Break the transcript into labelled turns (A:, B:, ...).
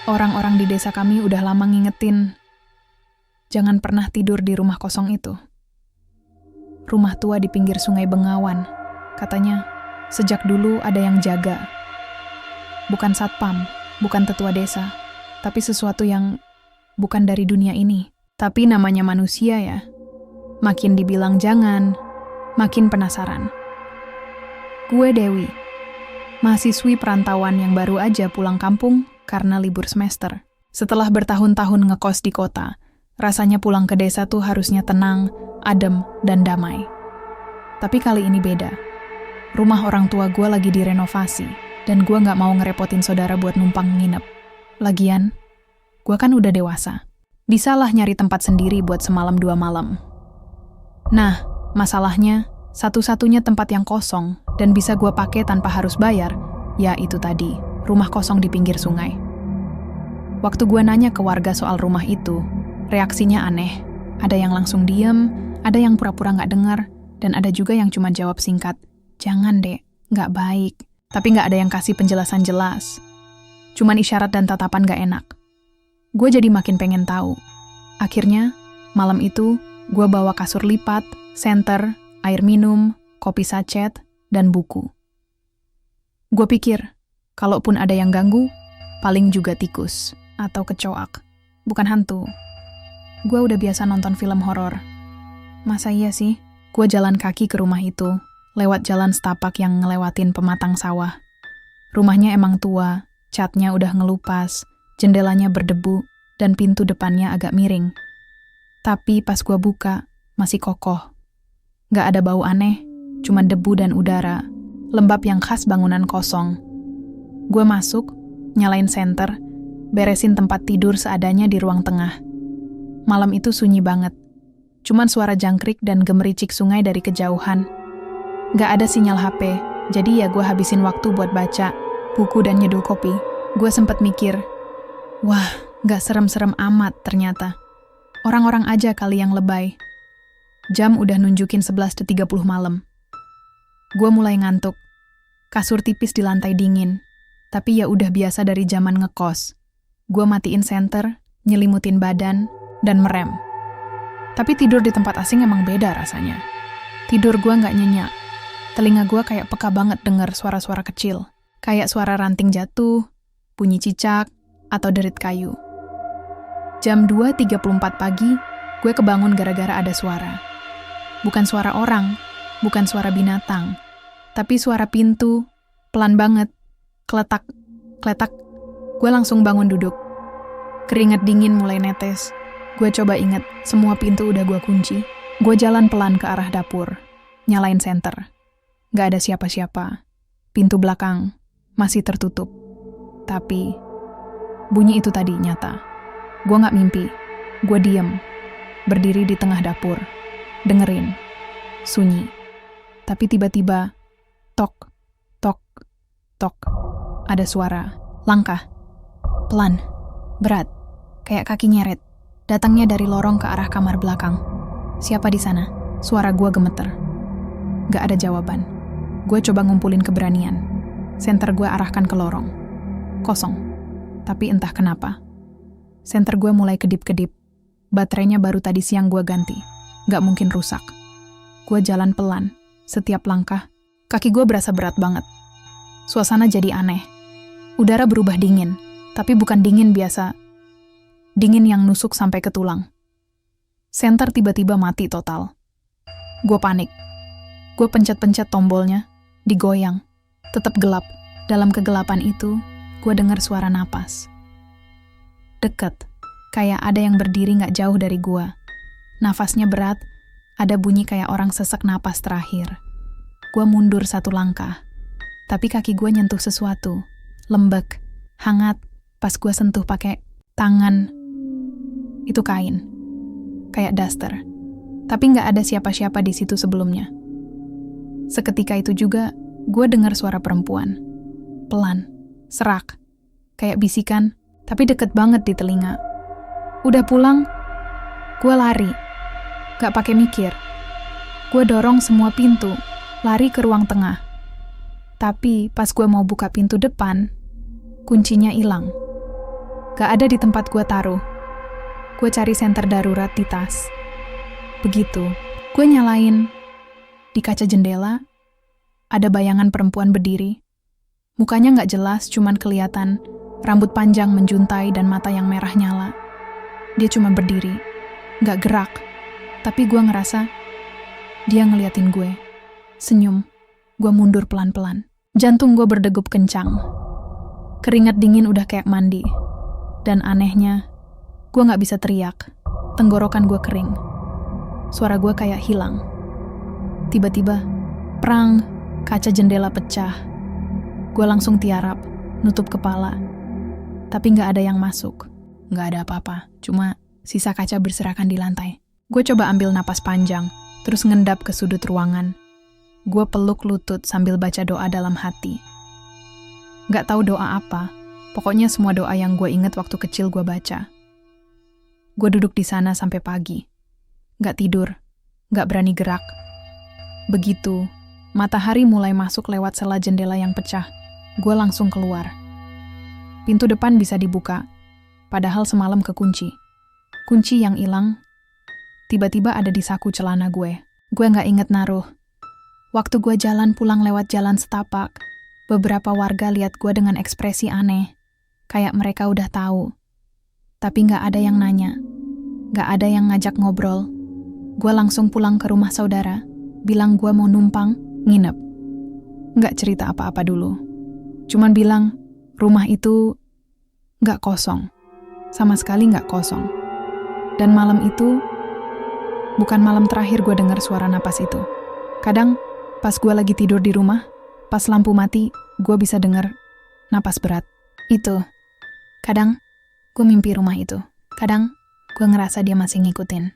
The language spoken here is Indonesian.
A: Orang-orang di desa kami udah lama ngingetin, jangan pernah tidur di rumah kosong itu. Rumah tua di pinggir sungai Bengawan. Katanya, sejak dulu ada yang jaga. Bukan satpam, bukan tetua desa, tapi sesuatu yang bukan dari dunia ini. Tapi namanya manusia ya. Makin dibilang jangan, makin penasaran. Gue Dewi, mahasiswi perantauan yang baru aja pulang kampung karena libur semester. Setelah bertahun-tahun ngekos di kota, rasanya pulang ke desa tuh harusnya tenang, adem, dan damai. Tapi kali ini beda. Rumah orang tua gue lagi direnovasi, dan gue gak mau ngerepotin saudara buat numpang nginep. Lagian, gue kan udah dewasa. Bisalah nyari tempat sendiri buat semalam 2 malam. Nah, masalahnya, satu-satunya tempat yang kosong dan bisa gue pakai tanpa harus bayar, ya itu tadi, rumah kosong di pinggir sungai. Waktu gue nanya ke warga soal rumah itu, reaksinya aneh. Ada yang langsung diem, ada yang pura-pura gak dengar, dan ada juga yang cuma jawab singkat, "Jangan dek, gak baik." Tapi gak ada yang kasih penjelasan jelas. Cuman isyarat dan tatapan gak enak. Gue jadi makin pengen tahu. Akhirnya, malam itu, gue bawa kasur lipat, senter, air minum, kopi sachet, dan buku. Gue pikir, kalaupun ada yang ganggu, paling juga tikus atau kecoak, bukan hantu. Gue udah biasa nonton film horor. Masa iya sih? Gue jalan kaki ke rumah itu, lewat jalan setapak yang ngelewatin pematang sawah. Rumahnya emang tua, catnya udah ngelupas, jendelanya berdebu, dan pintu depannya agak miring. Tapi pas gue buka, masih kokoh. Gak ada bau aneh, cuma debu dan udara, lembab yang khas bangunan kosong. Gue masuk, nyalain senter, beresin tempat tidur seadanya di ruang tengah. Malam itu sunyi banget. Cuman suara jangkrik dan gemericik sungai dari kejauhan. Gak ada sinyal HP, jadi ya gue habisin waktu buat baca, buku dan nyeduh kopi. Gue sempet mikir, wah, gak serem-serem amat ternyata. Orang-orang aja kali yang lebay. Jam udah nunjukin 11.30 malam. Gue mulai ngantuk. Kasur tipis di lantai dingin. Tapi ya udah biasa dari zaman ngekos. Gue matiin senter, nyelimutin badan, dan merem. Tapi tidur di tempat asing emang beda rasanya. Tidur gue gak nyenyak. Telinga gue kayak peka banget denger suara-suara kecil. Kayak suara ranting jatuh, bunyi cicak, atau derit kayu. Jam 2.34 pagi, gue kebangun gara-gara ada suara. Bukan suara orang, bukan suara binatang, tapi suara pintu, pelan banget, kletak, kletak. Gue langsung bangun duduk. Keringat dingin mulai netes. Gue coba inget, semua pintu udah gue kunci. Gue jalan pelan ke arah dapur, nyalain senter. Gak ada siapa-siapa. Pintu belakang masih tertutup. Tapi, bunyi itu tadi nyata. Gue gak mimpi. Gue diem, berdiri di tengah dapur. Dengerin, sunyi. Tapi tiba-tiba, tok, tok, tok. Ada suara, langkah. Pelan, berat, kayak kaki nyeret. Datangnya dari lorong ke arah kamar belakang. Siapa di sana? Suara gue gemeter. Gak ada jawaban. Gue coba ngumpulin keberanian. Senter gue arahkan ke lorong. Kosong. Tapi entah kenapa. Senter gue mulai kedip-kedip. Baterainya baru tadi siang gue ganti. Gak mungkin rusak. Gue jalan pelan. Setiap langkah, kaki gue berasa berat banget. Suasana jadi aneh. Udara berubah dingin. Tapi bukan dingin biasa. Dingin yang nusuk sampai ke tulang. Senter tiba-tiba mati total. Gue panik. Gue pencet-pencet tombolnya. Digoyang. Tetap gelap. Dalam kegelapan itu, gue dengar suara napas. Dekat. Kayak ada yang berdiri gak jauh dari gue. Nafasnya berat. Ada bunyi kayak orang sesek napas terakhir. Gue mundur 1 langkah. Tapi kaki gue nyentuh sesuatu. Lembek. Hangat. Pas gue sentuh pakai tangan. Itu kain. Kayak daster. Tapi gak ada siapa-siapa di situ sebelumnya. Seketika itu juga, gue dengar suara perempuan. Pelan. Serak. Kayak bisikan, tapi deket banget di telinga. Udah pulang? Gue lari. Gak pakai mikir. Gue dorong semua pintu, lari ke ruang tengah. Tapi pas gue mau buka pintu depan, kuncinya hilang. Gak ada di tempat gue taruh. Gue cari senter darurat di tas. Begitu, gue nyalain. Di kaca jendela, ada bayangan perempuan berdiri. Mukanya gak jelas, cuman kelihatan. Rambut panjang menjuntai dan mata yang merah nyala. Dia cuma berdiri, gak gerak. Tapi gue ngerasa dia ngeliatin gue. Senyum, gue mundur pelan-pelan. Jantung gue berdegup kencang. Keringat dingin udah kayak mandi. Dan anehnya, gue gak bisa teriak. Tenggorokan gue kering. Suara gue kayak hilang. Tiba-tiba, prang, kaca jendela pecah. Gue langsung tiarap, nutup kepala. Tapi gak ada yang masuk. Gak ada apa-apa, cuma sisa kaca berserakan di lantai. Gue coba ambil napas panjang, terus ngendap ke sudut ruangan. Gue peluk lutut sambil baca doa dalam hati. Gak tahu doa apa, pokoknya semua doa yang gue inget waktu kecil gue baca. Gue duduk di sana sampai pagi. Gak tidur, gak berani gerak. Begitu, matahari mulai masuk lewat sela jendela yang pecah. Gue langsung keluar. Pintu depan bisa dibuka, padahal semalam kekunci. Kunci yang hilang, tiba-tiba ada di saku celana gue. Gue gak inget naruh. Waktu gue jalan pulang lewat jalan setapak, beberapa warga lihat gue dengan ekspresi aneh. Kayak mereka udah tahu. Tapi gak ada yang nanya. Gak ada yang ngajak ngobrol. Gue langsung pulang ke rumah saudara, bilang gue mau numpang, nginep. Gak cerita apa-apa dulu. Cuman bilang, rumah itu gak kosong. Sama sekali gak kosong. Dan malam itu, bukan malam terakhir gue dengar suara napas itu. Kadang, pas gue lagi tidur di rumah, pas lampu mati, gue bisa dengar napas berat. Itu. Kadang, gue mimpi rumah itu. Kadang, gue ngerasa dia masih ngikutin.